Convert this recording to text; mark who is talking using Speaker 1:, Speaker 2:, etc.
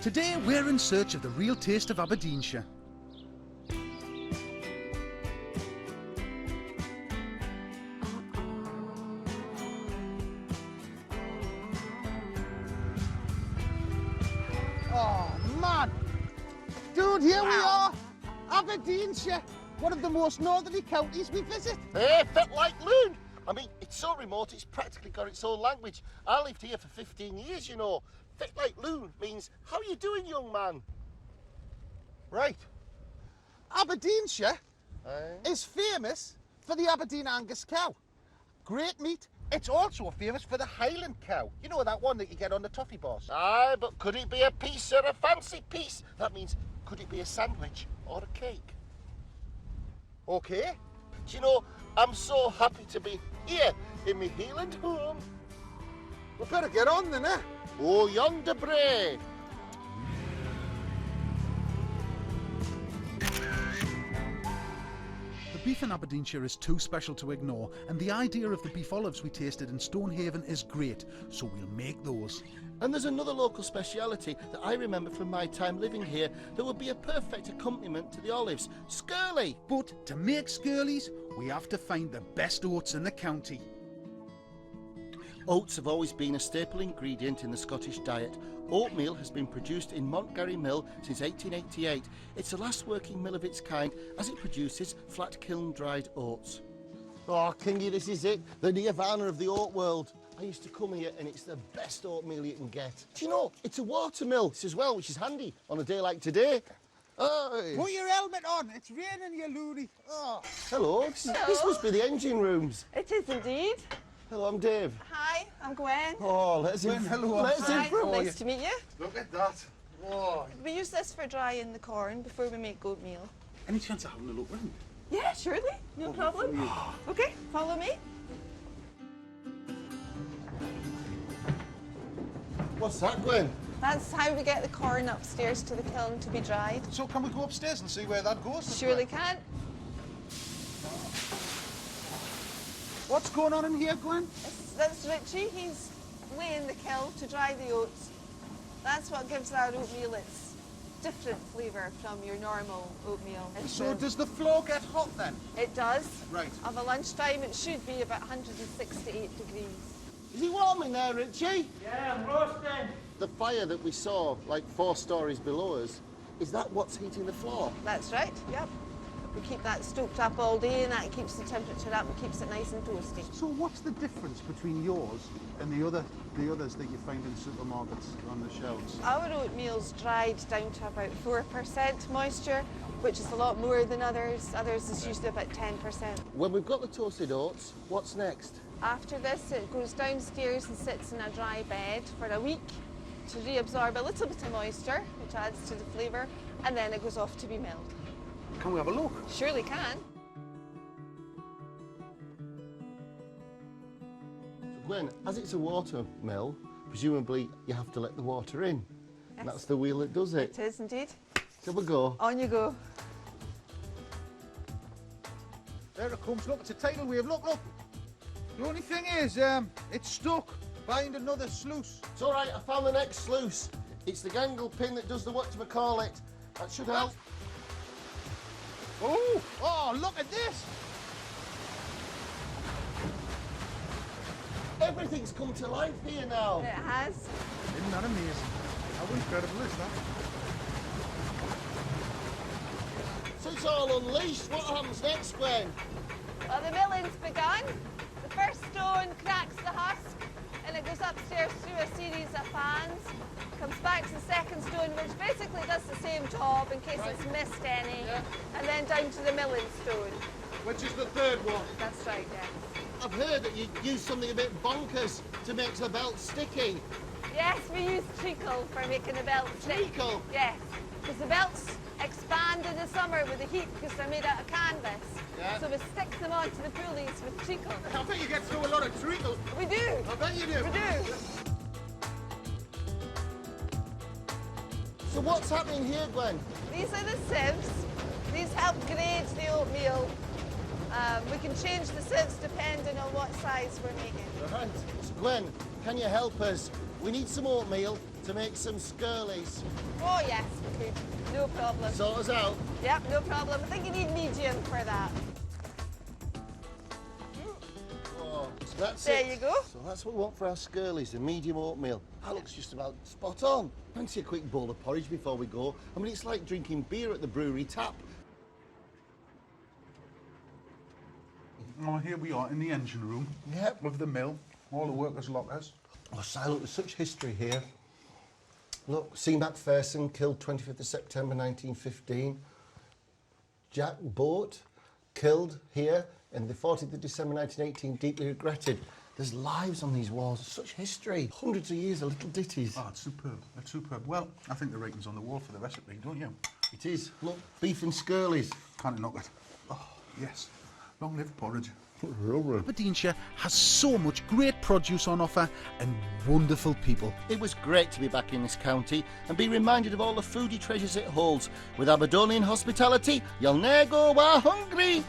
Speaker 1: Today we're in search of the real taste of Aberdeenshire.
Speaker 2: Oh man! Dude, here we are! Aberdeenshire! One of the most northerly counties we visit.
Speaker 3: Hey, fit like loon! I mean, it's so remote, it's practically got its own language. I lived here for 15 years, you know. Fit like loon means, how are you doing, young man?
Speaker 2: Right. Aberdeenshire is famous for the Aberdeen Angus cow. Great meat. It's also famous for the Highland cow. You know, that one that you get on the toffee bars.
Speaker 3: Aye, but could it be a piece or a fancy piece? That means, could it be a sandwich or a cake?
Speaker 2: Okay.
Speaker 3: Do you know, I'm so happy to be here in my Highland home.
Speaker 2: We better get on then, eh?
Speaker 3: Oh, yonder bray.
Speaker 1: The beef in Aberdeenshire is too special to ignore, and the idea of the beef olives we tasted in Stonehaven is great, so we'll make those.
Speaker 3: And there's another local speciality that I remember from my time living here that would be a perfect accompaniment to the olives. Skirly!
Speaker 1: But to make skirlies, we have to find the best oats in the county.
Speaker 3: Oats have always been a staple ingredient in the Scottish diet. Oatmeal has been produced in Montgarrie mill since 1888. It's the last working mill of its kind as it produces flat kiln dried oats. Oh, Kingy, this is it. The nirvana of the oat world. I used to come here and it's the best oatmeal you can get. Do you know, it's a water mill as well, which is handy on a day like today.
Speaker 2: Put your helmet on. It's raining, you loony. Oh.
Speaker 3: Hello. This must be the engine rooms.
Speaker 4: It is indeed.
Speaker 3: Hello, I'm Dave.
Speaker 4: Hi, I'm Gwen.
Speaker 3: Oh, let's in.
Speaker 2: Hello.
Speaker 3: Let's in
Speaker 4: Hi,
Speaker 3: for
Speaker 4: nice to meet you.
Speaker 2: Look at that. Whoa.
Speaker 4: We use this for drying the corn before we make oatmeal.
Speaker 1: Any chance of having a look round?
Speaker 4: Yeah, surely. No problem. Okay, follow me.
Speaker 3: What's that, Gwen?
Speaker 4: That's how we get the corn upstairs to the kiln to be dried.
Speaker 2: So can we go upstairs and see where that goes?
Speaker 4: Surely can.
Speaker 2: What's going on in here, Gwen?
Speaker 4: That's Richie. He's weighing the kiln to dry the oats. That's what gives our oatmeal its different flavour from your normal oatmeal.
Speaker 2: So does the floor get hot then?
Speaker 4: It does.
Speaker 2: Right.
Speaker 4: Of a lunchtime, it should be about 168 degrees.
Speaker 3: Is he warm in there, Richie?
Speaker 5: Yeah, I'm roasting.
Speaker 3: The fire that we saw, like 4 stories below us, is that what's heating the floor?
Speaker 4: That's right, yep. We keep that stoked up all day and that keeps the temperature up and keeps it nice and toasty.
Speaker 2: So what's the difference between yours and the others that you find in supermarkets on the shelves?
Speaker 4: Our oatmeal's dried down to about 4% moisture, which is a lot more than others. Others is usually about 10%.
Speaker 3: When we've got the toasted oats, what's next?
Speaker 4: After this, it goes downstairs and sits in a dry bed for a week to reabsorb a little bit of moisture, which adds to the flavour, and then it goes off to be milled.
Speaker 2: Can we have a look?
Speaker 4: Surely can.
Speaker 3: So Gwen, as it's a water mill, presumably you have to let the water in.
Speaker 4: Yes.
Speaker 3: And that's the wheel that does it.
Speaker 4: It is indeed.
Speaker 3: Shall we go?
Speaker 4: On you go.
Speaker 2: There it comes. Look, it's a tidal wave. Look, look. The only thing is, it's stuck behind another sluice.
Speaker 3: It's all right, I found the next sluice. It's the gangle pin that does the whatchamacallit. That should help.
Speaker 2: Oh, look at this.
Speaker 3: Everything's come to life here now.
Speaker 4: It has.
Speaker 2: Isn't that amazing? How incredible is that?
Speaker 3: So it's all unleashed. What happens next, Gwen?
Speaker 4: Well, the milling's begun. The first stone cracks the husk and it goes upstairs through a series of fans, comes back to the second stone, which basically does the same job in case it's missed any, and then down to the milling stone.
Speaker 2: Which is the third one.
Speaker 4: That's right, yes.
Speaker 3: I've heard that you use something a bit bonkers to make the belt sticky.
Speaker 4: Yes, we use treacle for making the belt stick.
Speaker 3: Treacle?
Speaker 4: Yes, because the belts expand in the summer with the heat because they're made out of canvas.
Speaker 3: Yeah.
Speaker 4: So we stick them onto the pulleys with treacle.
Speaker 2: I bet you get through a lot of treacle.
Speaker 4: We do.
Speaker 2: I bet you do.
Speaker 4: We do.
Speaker 3: So what's happening here, Gwen?
Speaker 4: These are the sieves. These help grade the oatmeal. We can change the sieves depending on what size we're making.
Speaker 3: Right. So Gwen, can you help us? We need some oatmeal to make some skirlies.
Speaker 4: Oh yes, we could. No problem.
Speaker 3: Sort us out.
Speaker 4: Yep, no problem. I think you need medium for that.
Speaker 3: Oh, so that's
Speaker 4: There
Speaker 3: it.
Speaker 4: you go.
Speaker 3: So that's what we want for our skirlies, the medium oatmeal. That looks just about spot on. Fancy a quick bowl of porridge before we go. I mean, it's like drinking beer at the brewery tap.
Speaker 1: Oh, here we are in the engine room.
Speaker 3: Yep.
Speaker 1: With the mill, all the workers' lockers.
Speaker 3: Oh, Si, look, there's such history here. Look, C. Macpherson, killed 25th of September 1915. Jack Boat, killed here, and the 14th of December 1918, deeply regretted. There's lives on these walls, such history. Hundreds of years of little ditties.
Speaker 1: Oh, it's superb. It's superb. Well, I think the rating's on the wall for the recipe, don't you?
Speaker 3: It is. Look, beef and skirlies.
Speaker 1: Can't knock it. Oh, yes. Long live porridge.
Speaker 3: Rubber.
Speaker 1: Aberdeenshire has so much great produce on offer and wonderful people.
Speaker 3: It was great to be back in this county and be reminded of all the foodie treasures it holds. With Aberdonian hospitality, you'll ne'er go hungry.